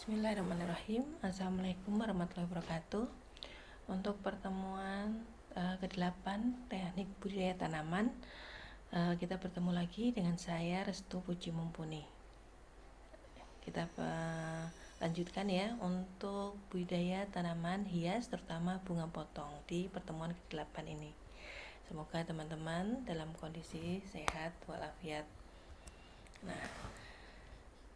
Bismillahirrahmanirrahim. Assalamualaikum warahmatullahi wabarakatuh. Untuk pertemuan ke-8 teknik budidaya tanaman, kita bertemu lagi dengan saya Restu Puji Mumpuni. Kita lanjutkan ya untuk budidaya tanaman hias terutama bunga potong di pertemuan ke-8 ini. Semoga teman-teman dalam kondisi sehat walafiat. Nah,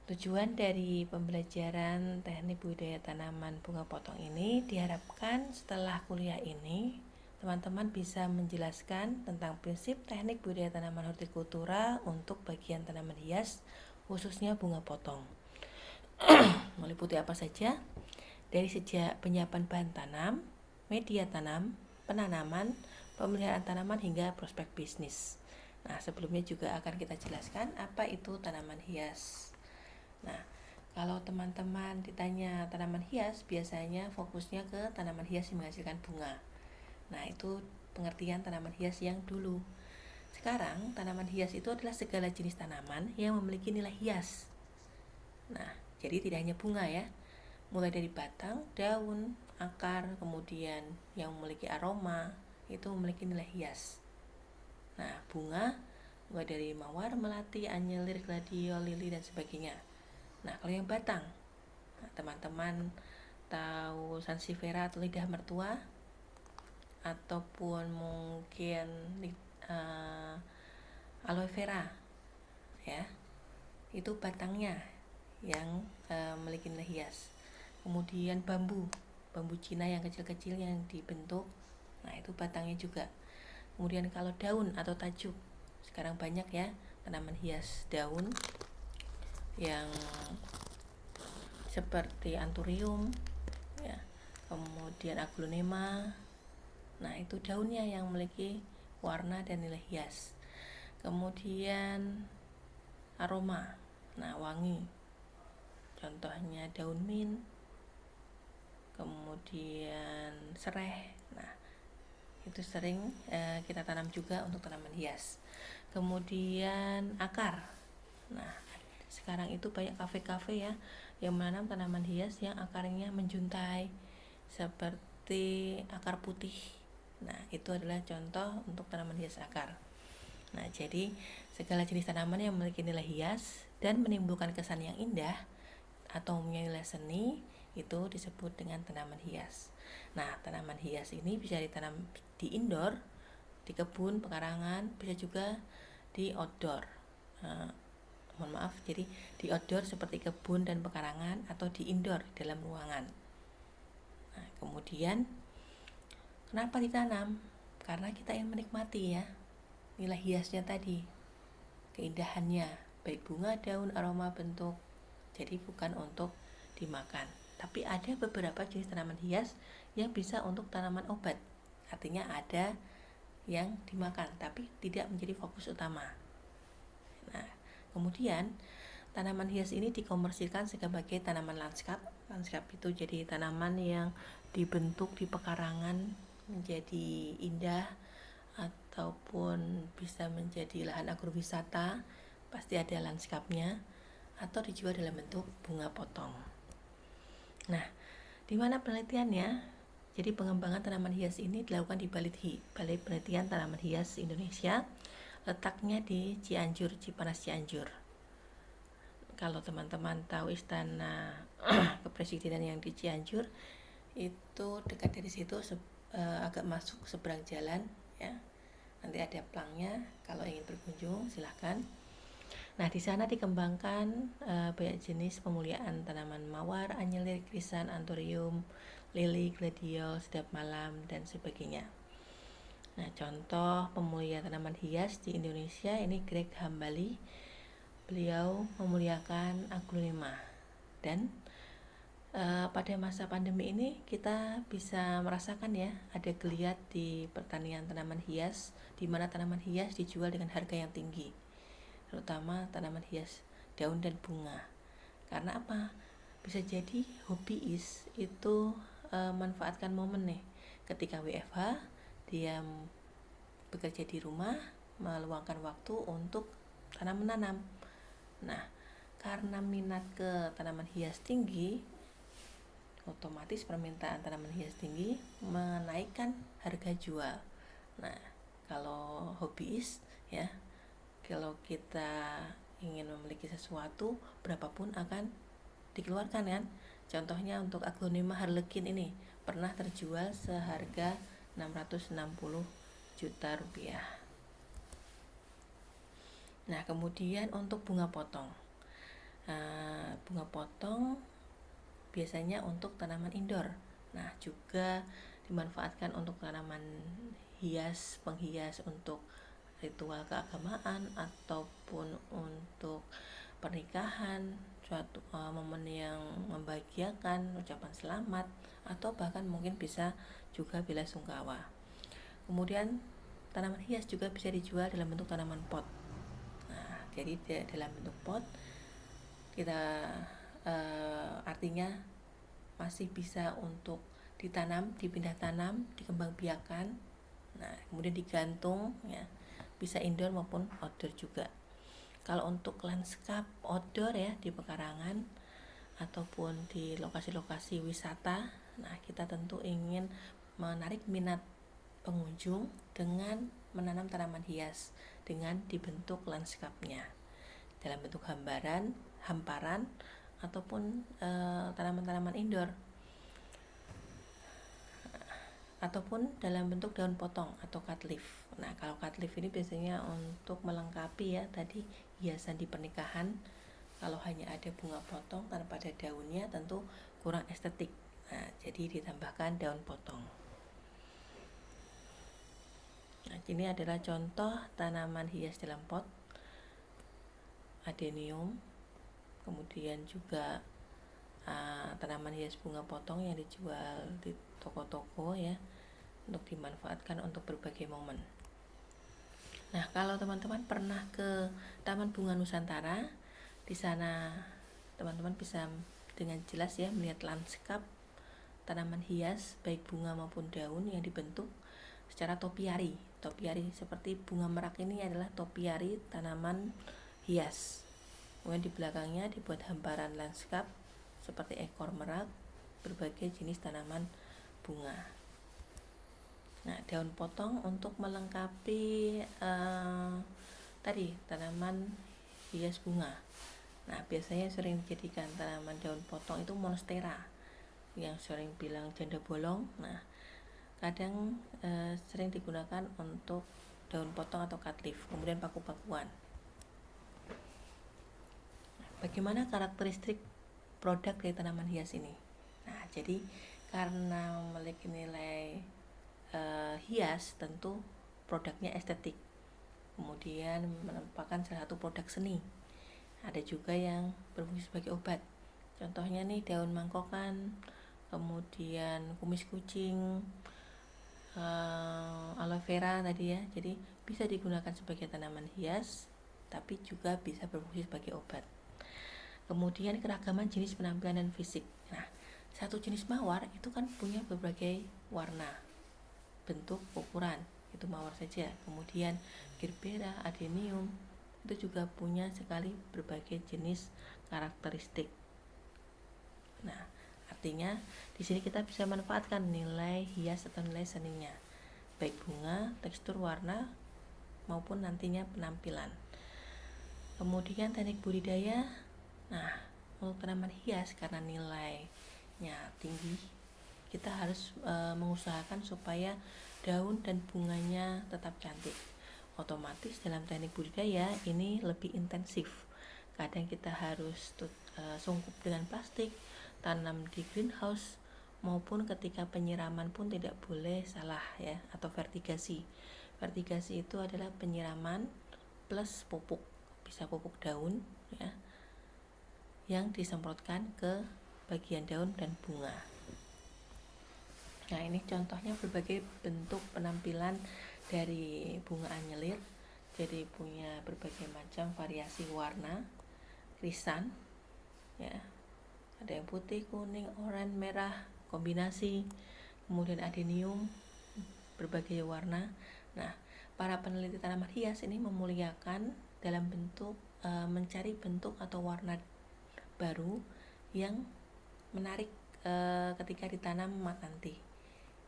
tujuan dari pembelajaran teknik budidaya tanaman bunga potong ini diharapkan setelah kuliah ini teman-teman bisa menjelaskan tentang prinsip teknik budidaya tanaman hortikultura untuk bagian tanaman hias khususnya bunga potong. Meliputi apa saja? Dari sejak penyiapan bahan tanam, media tanam, penanaman, pemeliharaan tanaman hingga prospek bisnis. Nah, sebelumnya juga akan kita jelaskan apa itu tanaman hias. Nah, kalau teman-teman ditanya tanaman hias, biasanya fokusnya ke tanaman hias yang menghasilkan bunga. Nah, itu pengertian tanaman hias yang dulu. Sekarang, tanaman hias itu adalah segala jenis tanaman yang memiliki nilai hias. Nah, jadi tidak hanya bunga ya, mulai dari batang, daun, akar, kemudian yang memiliki aroma, itu memiliki nilai hias. Nah, bunga mulai dari mawar, melati, anyelir, gladiol, lili, dan sebagainya. Nah, kalau yang batang, teman-teman tahu sansevieria atau lidah mertua, ataupun mungkin aloe vera, ya, itu batangnya yang memiliki nilai hias. Kemudian bambu Cina yang kecil-kecil yang dibentuk, nah itu batangnya juga. Kemudian kalau daun atau tajuk, sekarang banyak ya tanaman hias daun yang seperti anthurium ya, kemudian aglonema. Nah, itu daunnya yang memiliki warna dan nilai hias. Kemudian aroma, nah wangi, contohnya daun mint, kemudian sereh. Nah, itu sering kita tanam juga untuk tanaman hias. Kemudian akar. Nah, sekarang itu banyak kafe-kafe ya yang menanam tanaman hias yang akarnya menjuntai seperti akar putih. Nah, itu adalah contoh untuk tanaman hias akar. Nah, jadi segala jenis tanaman yang memiliki nilai hias dan menimbulkan kesan yang indah atau mempunyai nilai seni itu disebut dengan tanaman hias. Nah, tanaman hias ini bisa ditanam di indoor, di kebun, pekarangan, bisa juga di outdoor. Jadi di outdoor seperti kebun dan pekarangan atau di indoor dalam ruangan. Nah, kemudian kenapa ditanam? Karena kita ingin menikmati ya nilai hiasnya tadi, keindahannya, baik bunga, daun, aroma, bentuk. Jadi bukan untuk dimakan. Tapi ada beberapa jenis tanaman hias yang bisa untuk tanaman obat. Artinya ada yang dimakan tapi tidak menjadi fokus utama. Nah, kemudian tanaman hias ini dikomersilkan sebagai tanaman lanskap. Lanskap itu jadi tanaman yang dibentuk di pekarangan menjadi indah ataupun bisa menjadi lahan agrowisata, pasti ada lanskapnya, atau dijual dalam bentuk bunga potong. Nah, di mana penelitiannya? Jadi pengembangan tanaman hias ini dilakukan di Balai Penelitian Tanaman Hias Indonesia, letaknya di Cianjur, Cipanas Cianjur. Kalau teman-teman tahu istana kepresidenan yang di Cianjur, itu dekat dari situ agak masuk seberang jalan ya. Nanti ada plangnya, kalau ingin berkunjung silahkan. Nah, di sana dikembangkan banyak jenis pemuliaan tanaman mawar, anyelir, krisan, anthurium, lili, gladiol, sedap malam, dan sebagainya. Nah, contoh pemuliaan tanaman hias di Indonesia ini Greg Hambali. Beliau memuliakan aglonema. Dan pada masa pandemi ini kita bisa merasakan ya ada geliat di pertanian tanaman hias, di mana tanaman hias dijual dengan harga yang tinggi, terutama tanaman hias daun dan bunga. Karena apa? Bisa jadi hobiis itu manfaatkan momen nih ketika WFH, dia bekerja di rumah, meluangkan waktu untuk tanam menanam. Nah, karena minat ke tanaman hias tinggi, otomatis permintaan tanaman hias tinggi menaikkan harga jual. Nah, kalau hobiis ya, kalau kita ingin memiliki sesuatu berapapun akan dikeluarkan kan. Contohnya untuk aglonema harlequin ini pernah terjual seharga 660 juta rupiah. Nah, kemudian untuk bunga potong. Bunga potong biasanya untuk tanaman indoor. Nah, juga dimanfaatkan untuk tanaman hias, penghias untuk ritual keagamaan ataupun untuk pernikahan, suatu momen yang membahagiakan, ucapan selamat, atau bahkan mungkin bisa juga bela sungkawa. Kemudian tanaman hias juga bisa dijual dalam bentuk tanaman pot. Nah, jadi dalam bentuk pot kita artinya masih bisa untuk ditanam, dipindah tanam, dikembangbiakan. Nah, kemudian digantung ya, bisa indoor maupun outdoor juga. Kalau untuk landscape outdoor ya, di pekarangan ataupun di lokasi-lokasi wisata, nah kita tentu ingin menarik minat pengunjung dengan menanam tanaman hias dengan dibentuk landscape-nya dalam bentuk hamparan ataupun tanaman-tanaman indoor, ataupun dalam bentuk daun potong atau cut leaf. Nah, kalau cut leaf ini biasanya untuk melengkapi ya tadi hiasan di pernikahan. Kalau hanya ada bunga potong tanpa ada daunnya tentu kurang estetik. Nah, jadi ditambahkan daun potong. Nah, ini adalah contoh tanaman hias dalam pot. Adenium, kemudian juga tanaman hias bunga potong yang dijual di toko-toko ya, untuk dimanfaatkan untuk berbagai momen. Nah, kalau teman-teman pernah ke Taman Bunga Nusantara, di sana teman-teman bisa dengan jelas ya melihat lanskap tanaman hias baik bunga maupun daun yang dibentuk secara topiari. Topiari seperti bunga merak ini adalah topiari tanaman hias. Kemudian di belakangnya dibuat hamparan lanskap seperti ekor merak, berbagai jenis tanaman bunga. Nah, daun potong untuk melengkapi tadi tanaman hias bunga. Nah, biasanya sering dijadikan tanaman daun potong itu monstera, yang sering bilang janda bolong. Nah, kadang sering digunakan untuk daun potong atau cut leaf, kemudian paku-pakuan. Bagaimana karakteristik produk dari tanaman hias ini? Nah, jadi karena memiliki nilai hias, tentu produknya estetik, kemudian merupakan salah satu produk seni. Ada juga yang berfungsi sebagai obat, contohnya nih daun mangkokan, kemudian kumis kucing, aloe vera tadi ya. Jadi bisa digunakan sebagai tanaman hias, tapi juga bisa berfungsi sebagai obat. Kemudian keragaman jenis penampilan dan fisik. Nah, satu jenis mawar itu kan punya berbagai warna, bentuk, ukuran, itu mawar saja. Kemudian gerbera, adenium itu juga punya sekali berbagai jenis karakteristik. Nah, artinya di sini kita bisa manfaatkan nilai hias atau nilai seninya, baik bunga, tekstur, warna maupun nantinya penampilan. Kemudian teknik budidaya. Nah, untuk tanaman hias karena nilainya tinggi, kita harus mengusahakan supaya daun dan bunganya tetap cantik. Otomatis dalam teknik budidaya ini lebih intensif. Kadang kita harus sungkup dengan plastik, tanam di greenhouse, maupun ketika penyiraman pun tidak boleh salah ya, atau vertigasi. Vertigasi itu adalah penyiraman plus pupuk, bisa pupuk daun ya, yang disemprotkan ke bagian daun dan bunga. Nah, ini contohnya berbagai bentuk penampilan dari bunga anyelir. Jadi punya berbagai macam variasi warna, krisan ya. Ada yang putih, kuning, oranye, merah, kombinasi. Kemudian adenium berbagai warna. Nah, para peneliti tanaman hias ini memuliakan dalam bentuk mencari bentuk atau warna baru yang menarik ketika ditanam nanti.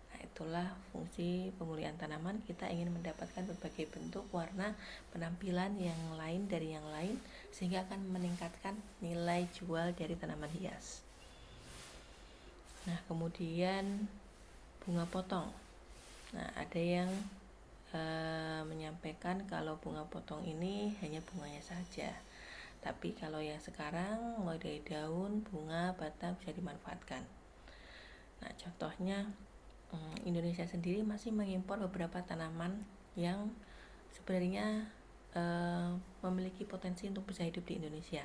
Nah, itulah fungsi pemulihan tanaman. Kita ingin mendapatkan berbagai bentuk, warna, penampilan yang lain dari yang lain, sehingga akan meningkatkan nilai jual dari tanaman hias. Nah, kemudian bunga potong. Nah, ada yang menyampaikan kalau bunga potong ini hanya bunganya saja. Tapi kalau yang sekarang mulai dari daun, bunga, batang bisa dimanfaatkan. Nah, contohnya Indonesia sendiri masih mengimpor beberapa tanaman yang sebenarnya memiliki potensi untuk bisa hidup di Indonesia.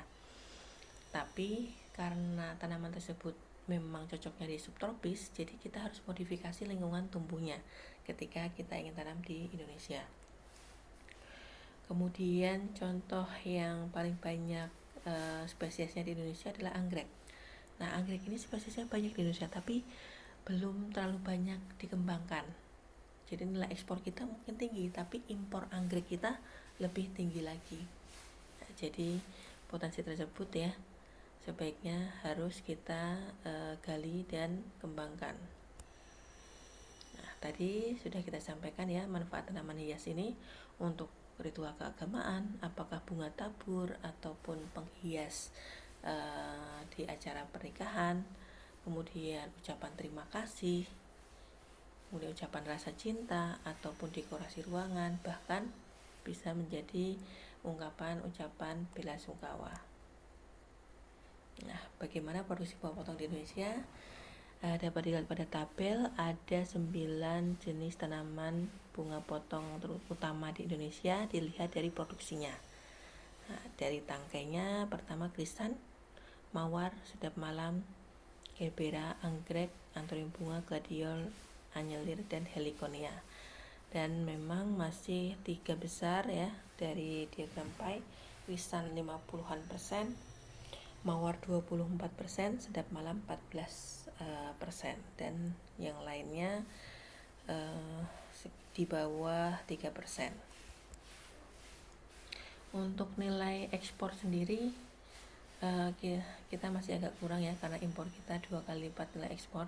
Tapi karena tanaman tersebut memang cocoknya di subtropis, jadi kita harus modifikasi lingkungan tumbuhnya ketika kita ingin tanam di Indonesia. Kemudian contoh yang paling banyak spesiesnya di Indonesia adalah anggrek. Nah, anggrek ini spesiesnya banyak di Indonesia, tapi belum terlalu banyak dikembangkan. Jadi nilai ekspor kita mungkin tinggi, tapi impor anggrek kita lebih tinggi lagi. Nah, jadi potensi tersebut ya sebaiknya harus kita gali dan kembangkan. Nah, tadi sudah kita sampaikan ya manfaat tanaman hias ini untuk ritual keagamaan, apakah bunga tabur ataupun penghias di acara pernikahan, kemudian ucapan terima kasih, kemudian ucapan rasa cinta, ataupun dekorasi ruangan, bahkan bisa menjadi ungkapan ucapan bela sungkawa. Nah, bagaimana produksi bunga potong di Indonesia? Dapat dilihat pada tabel, ada 9 jenis tanaman bunga potong utama di Indonesia dilihat dari produksinya. Nah, dari tangkainya pertama krisan, mawar, sedap malam, gerbera, anggrek, anthurium bunga, gladiol, anyelir, dan heliconia. Dan memang masih 3 besar ya dari diagram pie. Krisan 50-an%, mawar 24%, sedap malam 14%, dan yang lainnya di bawah 3%. Untuk nilai ekspor sendiri kita masih agak kurang ya, karena impor kita 2 kali lipat nilai ekspor.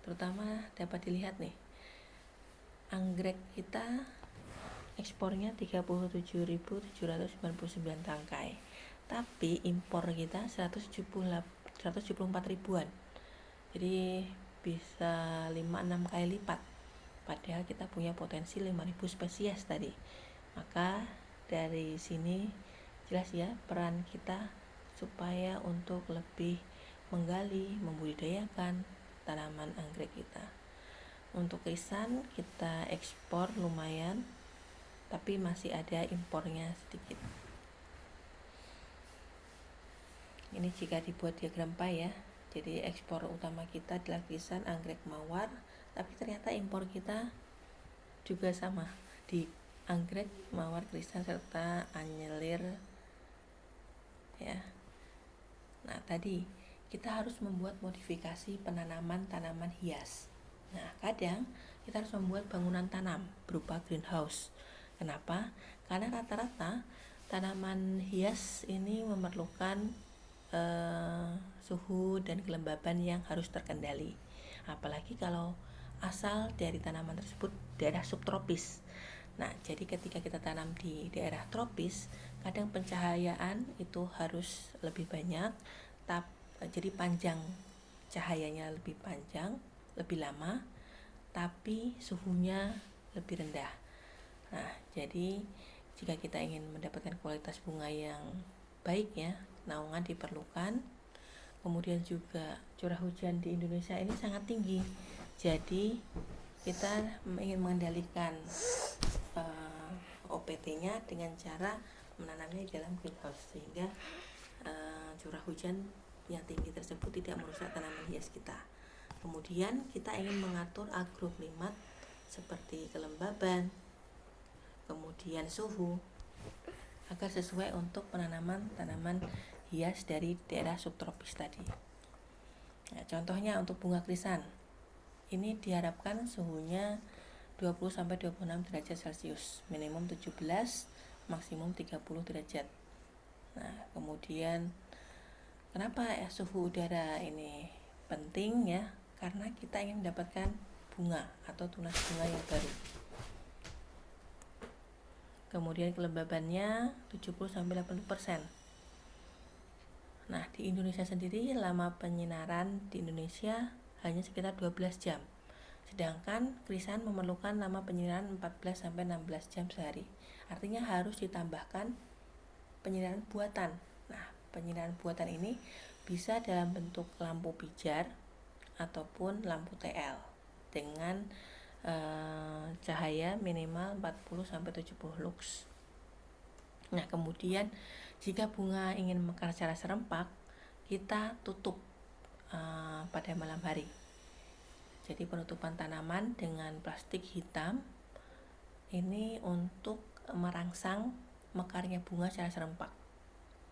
Terutama dapat dilihat nih, anggrek kita ekspornya 37.799 tangkai, tapi impor kita 174 ribuan, jadi bisa 5-6 kali lipat, padahal kita punya potensi 5.000 spesies tadi. Maka dari sini jelas ya peran kita supaya untuk lebih menggali, membudidayakan tanaman anggrek kita. Untuk krisan kita ekspor lumayan, tapi masih ada impornya sedikit. Ini jika dibuat diagram pie ya, jadi ekspor utama kita adalah krisan, anggrek, mawar, tapi ternyata impor kita juga sama di anggrek, mawar, krisan, serta anyelir ya. Nah, tadi kita harus membuat modifikasi penanaman tanaman hias. Nah, kadang kita harus membuat bangunan tanam berupa greenhouse. Kenapa? Karena rata-rata tanaman hias ini memerlukan suhu dan kelembaban yang harus terkendali. Apalagi kalau asal dari tanaman tersebut daerah subtropis. Nah, jadi ketika kita tanam di daerah tropis, kadang pencahayaan itu harus lebih banyak, jadi panjang cahayanya lebih panjang, lebih lama, tapi suhunya lebih rendah. Nah, jadi jika kita ingin mendapatkan kualitas bunga yang baik ya, naungan diperlukan. Kemudian juga curah hujan di Indonesia ini sangat tinggi, jadi kita ingin mengendalikan OPT-nya dengan cara menanamnya di dalam greenhouse, sehingga curah hujan yang tinggi tersebut tidak merusak tanaman hias kita. Kemudian kita ingin mengatur agroklimat seperti kelembaban, kemudian suhu, agar sesuai untuk penanaman tanaman hias dari daerah subtropis tadi. Nah, contohnya untuk bunga krisan, ini diharapkan suhunya 20-26 derajat Celcius, minimum 17, maksimum 30 derajat. Nah, kemudian kenapa suhu udara ini penting ya, karena kita ingin mendapatkan bunga atau tunas bunga yang baru. Kemudian kelembabannya 70-80%. Nah, di Indonesia sendiri lama penyinaran di Indonesia hanya sekitar 12 jam. Sedangkan krisan memerlukan lama penyinaran 14-16 jam sehari. Artinya harus ditambahkan penyinaran buatan. Nah, penyinaran buatan ini bisa dalam bentuk lampu pijar ataupun lampu TL dengan cahaya minimal 40-70 lux. Nah, kemudian jika bunga ingin mekar secara serempak, kita tutup pada malam hari. Jadi penutupan tanaman dengan plastik hitam ini untuk merangsang mekarnya bunga secara serempak.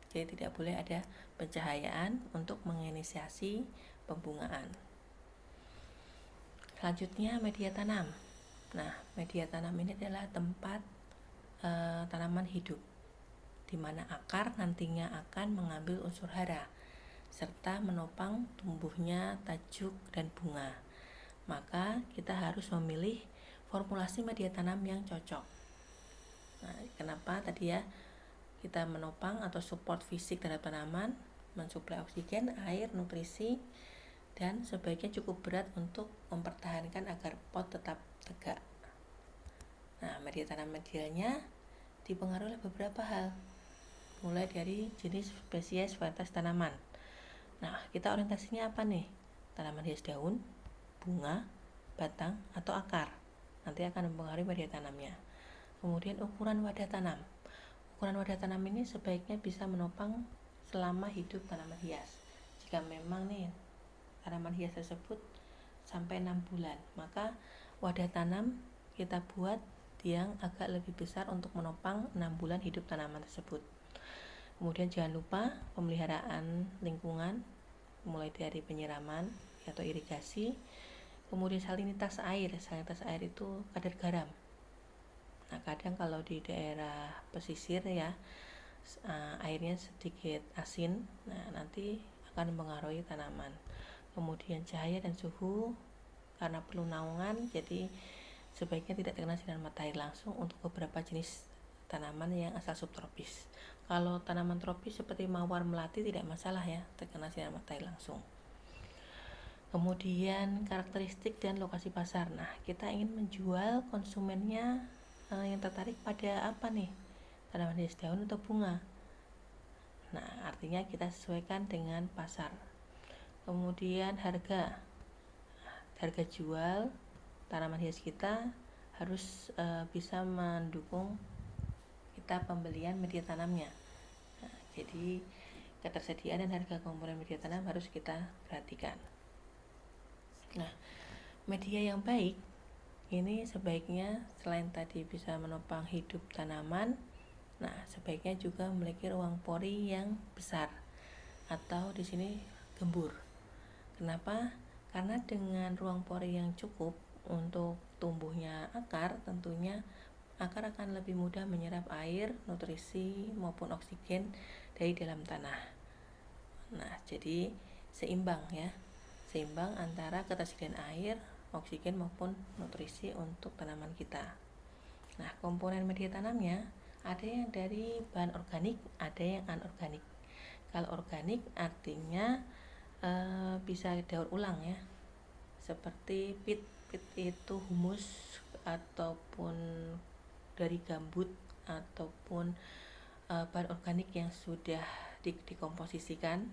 Jadi tidak boleh ada pencahayaan untuk menginisiasi pembungaan. Selanjutnya media tanam. Nah, media tanam ini adalah tempat tanaman hidup, di mana akar nantinya akan mengambil unsur hara serta menopang tumbuhnya tajuk dan bunga. Maka kita harus memilih formulasi media tanam yang cocok. Nah, kenapa tadi ya kita menopang atau support fisik terhadap tanaman, mensuplai oksigen, air, nutrisi, dan sebaiknya cukup berat untuk mempertahankan agar pot tetap tegak. Nah, media tanam idealnya dipengaruhi oleh beberapa hal, mulai dari jenis, spesies, varietas tanaman. Nah, kita orientasinya apa nih? Tanaman hias daun, bunga, batang, atau akar. Nanti akan mempengaruhi media tanamnya. Kemudian ukuran wadah tanam. Ukuran wadah tanam ini sebaiknya bisa menopang selama hidup tanaman hias. Jika memang nih tanaman hias tersebut sampai 6 bulan, maka wadah tanam kita buat yang agak lebih besar untuk menopang 6 bulan hidup tanaman tersebut. Kemudian jangan lupa pemeliharaan lingkungan, mulai dari penyiraman atau irigasi, kemudian salinitas air. Salinitas air itu kadar garam. Nah, kadang kalau di daerah pesisir ya airnya sedikit asin, nah nanti akan mempengaruhi tanaman. Kemudian cahaya dan suhu, karena perlu naungan, jadi sebaiknya tidak terkena sinar matahari langsung untuk beberapa jenis tanaman yang asal subtropis. Kalau tanaman tropis seperti mawar melati tidak masalah ya terkena sinar matahari langsung. Kemudian karakteristik dan lokasi pasar. Nah, kita ingin menjual, konsumennya yang tertarik pada apa nih? Tanaman hias daun atau bunga? Nah, artinya kita sesuaikan dengan pasar. Kemudian harga jual tanaman hias kita harus bisa mendukung kita pembelian media tanamnya. Nah, jadi ketersediaan dan harga komponen media tanam harus kita perhatikan. Nah, media yang baik ini sebaiknya selain tadi bisa menopang hidup tanaman, nah sebaiknya juga memiliki ruang pori yang besar atau di sini gembur. Kenapa? Karena dengan ruang pori yang cukup untuk tumbuhnya akar, tentunya akar akan lebih mudah menyerap air, nutrisi maupun oksigen dari dalam tanah. Nah, jadi seimbang ya. Seimbang antara ketersediaan air, oksigen maupun nutrisi untuk tanaman kita. Nah, komponen media tanamnya ada yang dari bahan organik, ada yang anorganik. Kalau organik artinya bisa daur ulang ya, seperti pit itu humus ataupun dari gambut ataupun bahan organik yang sudah dikomposisikan.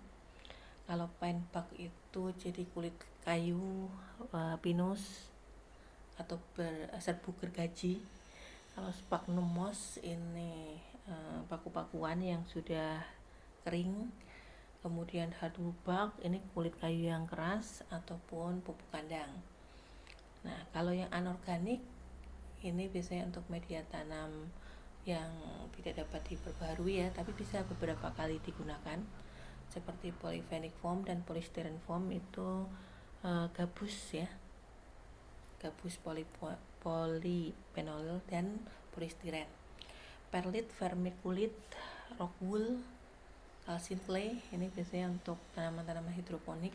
Kalau pine bark itu jadi kulit kayu pinus atau serbu gergaji. Kalau sphagnum moss ini paku-pakuan yang sudah kering. Kemudian hardwood bark ini kulit kayu yang keras ataupun pupuk kandang. Nah, kalau yang anorganik ini biasanya untuk media tanam yang tidak dapat diperbaharui ya, tapi bisa beberapa kali digunakan, seperti polyphenic foam dan polystyrene foam itu gabus ya, gabus polyphenol dan polystyren. Perlit, vermiculite, rock wool, calcium clay ini biasanya untuk tanaman-tanaman hidroponik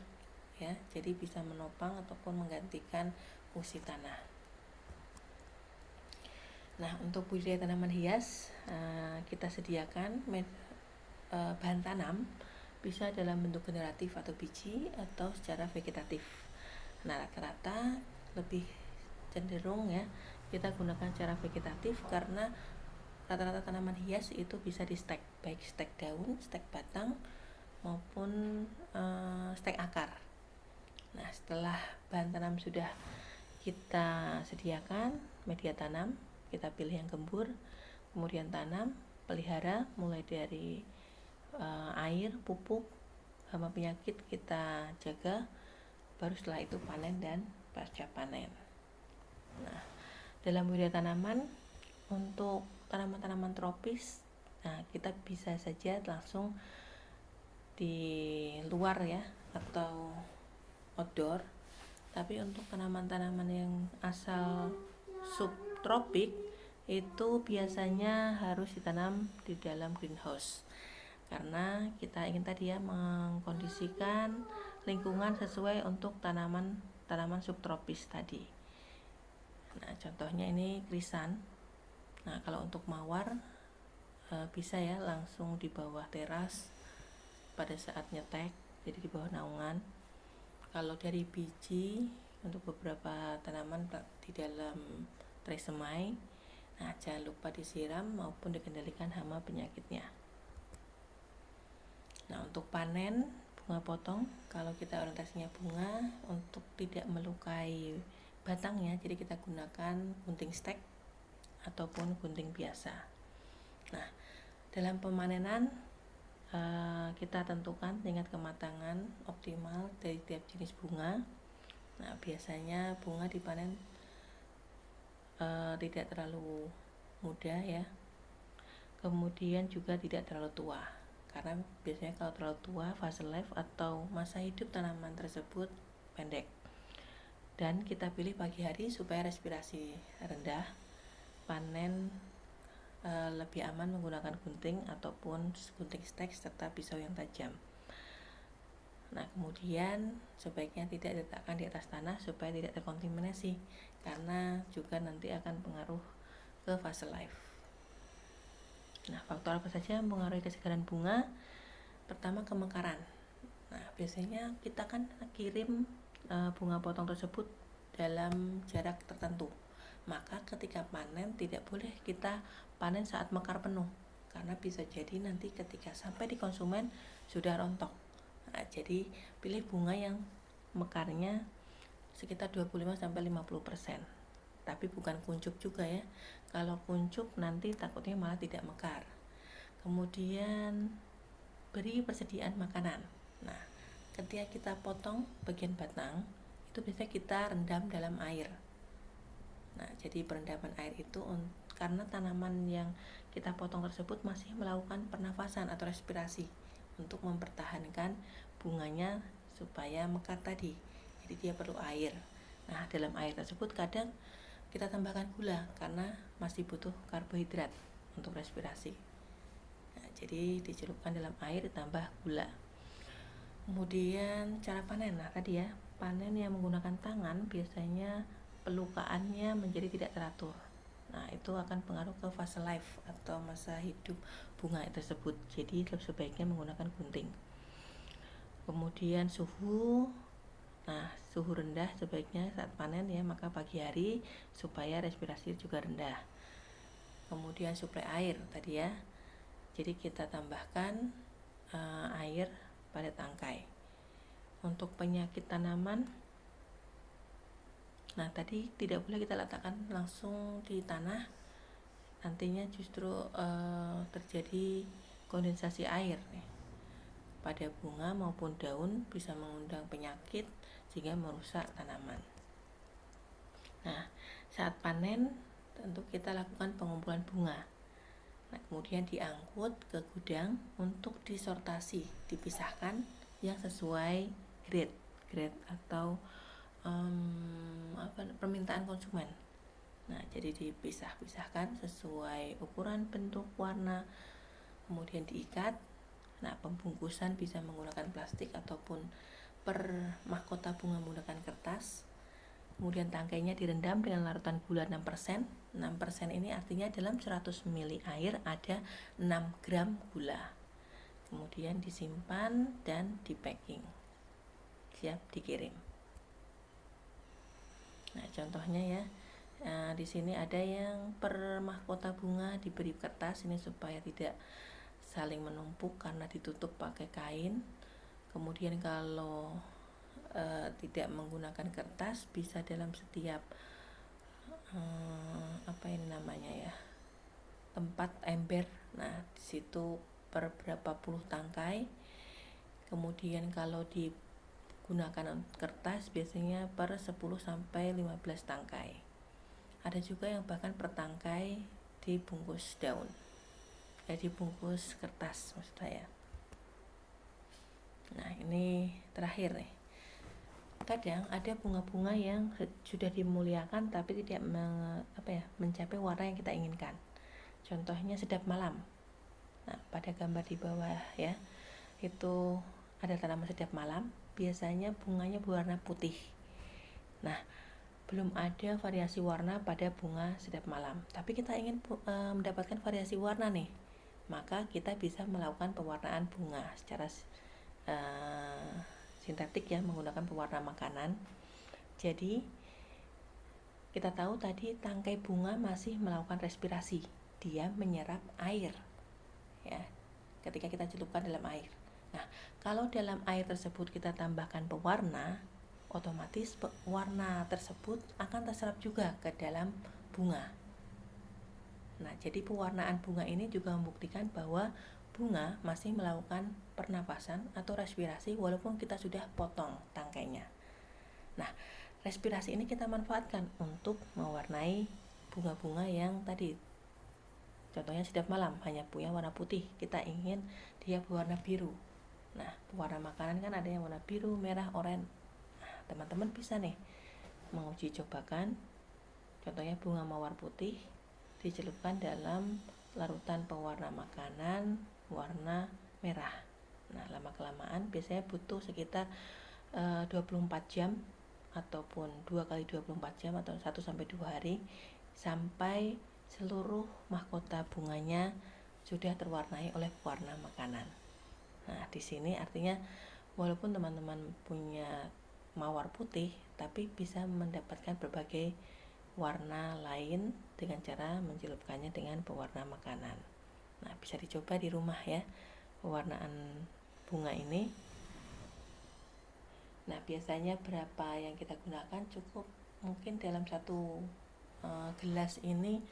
ya, jadi bisa menopang ataupun menggantikan fungsi tanah. Nah, untuk budidaya tanaman hias kita sediakan bahan tanam bisa dalam bentuk generatif atau biji atau secara vegetatif. Nah, rata-rata lebih cenderung ya kita gunakan cara vegetatif karena rata-rata tanaman hias itu bisa di stek, baik stek daun, stek batang maupun stek akar. Nah, setelah bahan tanam sudah kita sediakan, media tanam kita pilih yang gembur, kemudian tanam, pelihara mulai dari air, pupuk, hama penyakit kita jaga, baru setelah itu panen dan pasca panen. Nah, dalam budidaya tanaman untuk tanaman-tanaman tropis, nah kita bisa saja langsung di luar ya atau outdoor. Tapi untuk tanaman-tanaman yang asal subtropik itu biasanya harus ditanam di dalam greenhouse karena kita ingin tadi ya mengkondisikan lingkungan sesuai untuk tanaman subtropis tadi. Nah, contohnya ini krisan. Nah, kalau untuk mawar bisa ya langsung di bawah teras pada saat nyetek, jadi di bawah naungan. Kalau dari biji untuk beberapa tanaman di dalam tray semai, nah jangan lupa disiram maupun dikendalikan hama penyakitnya. Nah, untuk panen bunga potong, kalau kita orientasinya bunga, untuk tidak melukai batangnya, jadi kita gunakan gunting stek ataupun gunting biasa. Nah, dalam pemanenan kita tentukan tingkat kematangan optimal dari tiap jenis bunga. Nah, biasanya bunga dipanen tidak terlalu muda ya, kemudian juga tidak terlalu tua, karena biasanya kalau terlalu tua fase life atau masa hidup tanaman tersebut pendek. Dan kita pilih pagi hari supaya respirasi rendah, panen lebih aman menggunakan gunting ataupun gunting stek serta pisau yang tajam. Nah, kemudian sebaiknya tidak diletakkan di atas tanah supaya tidak terkontaminasi karena juga nanti akan pengaruh ke fase life. Nah, faktor apa saja yang mempengaruhi kesegaran bunga? Pertama, kemekaran. Nah, biasanya kita kan kirim bunga potong tersebut dalam jarak tertentu. Maka ketika panen tidak boleh kita panen saat mekar penuh karena bisa jadi nanti ketika sampai di konsumen sudah rontok. Nah, jadi pilih bunga yang mekarnya sekitar 25-50%. Tapi bukan kuncup juga ya. Kalau kuncup nanti takutnya malah tidak mekar. Kemudian beri persediaan makanan. Nah, ketika kita potong bagian batang, itu biasanya kita rendam dalam air. Nah, jadi perendaman air itu karena tanaman yang kita potong tersebut masih melakukan pernafasan atau respirasi untuk mempertahankan bunganya supaya mekar tadi. Jadi dia perlu air. Nah, dalam air tersebut kadang kita tambahkan gula karena masih butuh karbohidrat untuk respirasi. Nah, jadi dicelupkan dalam air ditambah gula. Kemudian cara panen. Nah, tadi ya, panen yang menggunakan tangan biasanya pelukaannya menjadi tidak teratur. Nah, itu akan pengaruh ke fase life atau masa hidup bunga tersebut. Jadi sebaiknya menggunakan gunting. Kemudian suhu. Nah, suhu rendah sebaiknya saat panen ya, maka pagi hari supaya respirasi juga rendah. Kemudian suplai air tadi ya. Jadi kita tambahkan air pada tangkai. Untuk penyakit tanaman, nah tadi tidak boleh kita letakkan langsung di tanah, nantinya justru terjadi kondensasi air nih pada bunga maupun daun, bisa mengundang penyakit sehingga merusak tanaman. Nah, saat panen tentu kita lakukan pengumpulan bunga. Nah, kemudian diangkut ke gudang untuk disortasi, dipisahkan yang sesuai grade atau permintaan konsumen. Nah, jadi dipisahkan sesuai ukuran, bentuk, warna, kemudian diikat. Nah, pembungkusan bisa menggunakan plastik ataupun per mahkota bunga menggunakan kertas. Kemudian tangkainya direndam dengan larutan gula 6%. 6% ini artinya dalam 100 ml air ada 6 gram gula. Kemudian disimpan dan di packing. Siap dikirim. Nah, contohnya ya. Nah, di sini ada yang per mahkota bunga diberi kertas ini supaya tidak saling menumpuk karena ditutup pakai kain. Kemudian kalau tidak menggunakan kertas, bisa dalam setiap apa ini namanya ya, tempat ember. Nah, di situ per berapa puluh tangkai. Kemudian kalau digunakan kertas biasanya per 10 sampai 15 tangkai. Ada juga yang bahkan per tangkai dibungkus daun. Dibungkus kertas maksud saya. Nah, ini terakhir nih. Kadang ada bunga-bunga yang sudah dimuliakan tapi tidak mencapai warna yang kita inginkan. Contohnya sedap malam. Nah, pada gambar di bawah ya, itu ada tanaman sedap malam. Biasanya bunganya berwarna putih. Nah, belum ada variasi warna pada bunga sedap malam. Tapi kita ingin mendapatkan variasi warna nih, maka kita bisa melakukan pewarnaan bunga secara sintetik ya, menggunakan pewarna makanan. Jadi kita tahu tadi tangkai bunga masih melakukan respirasi, dia menyerap air ya ketika kita celupkan dalam air. Nah, kalau dalam air tersebut kita tambahkan pewarna, otomatis warna tersebut akan terserap juga ke dalam bunga. Nah, jadi pewarnaan bunga ini juga membuktikan bahwa bunga masih melakukan pernapasan atau respirasi walaupun kita sudah potong tangkainya. Nah, respirasi ini kita manfaatkan untuk mewarnai bunga-bunga yang tadi. Contohnya sedap malam hanya punya warna putih, kita ingin dia berwarna biru. Nah, pewarna makanan kan ada yang warna biru, merah, oranye. Nah, teman-teman bisa nih menguji cobakan. Contohnya bunga mawar putih dicelupkan dalam larutan pewarna makanan warna merah. Nah, lama-kelamaan biasanya butuh sekitar 24 jam ataupun 2 kali 24 jam atau 1 sampai 2 hari sampai seluruh mahkota bunganya sudah terwarnai oleh pewarna makanan. Nah, di sini artinya walaupun teman-teman punya mawar putih, tapi bisa mendapatkan berbagai warna lain dengan cara mencelupkannya dengan pewarna makanan. Nah, bisa dicoba di rumah ya, pewarnaan bunga ini. Nah, biasanya berapa yang kita gunakan, cukup mungkin dalam satu gelas ini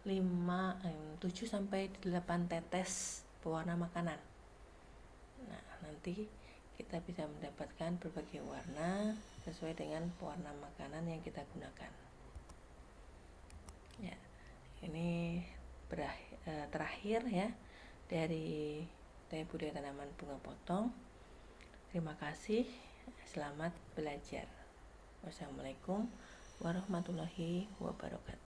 7 sampai 8 tetes pewarna makanan. Nah, nanti kita bisa mendapatkan berbagai warna sesuai dengan pewarna makanan yang kita gunakan. Ya, ini terakhir ya dari budaya tanaman bunga potong. Terima kasih, selamat belajar. Wassalamualaikum warahmatullahi wabarakatuh.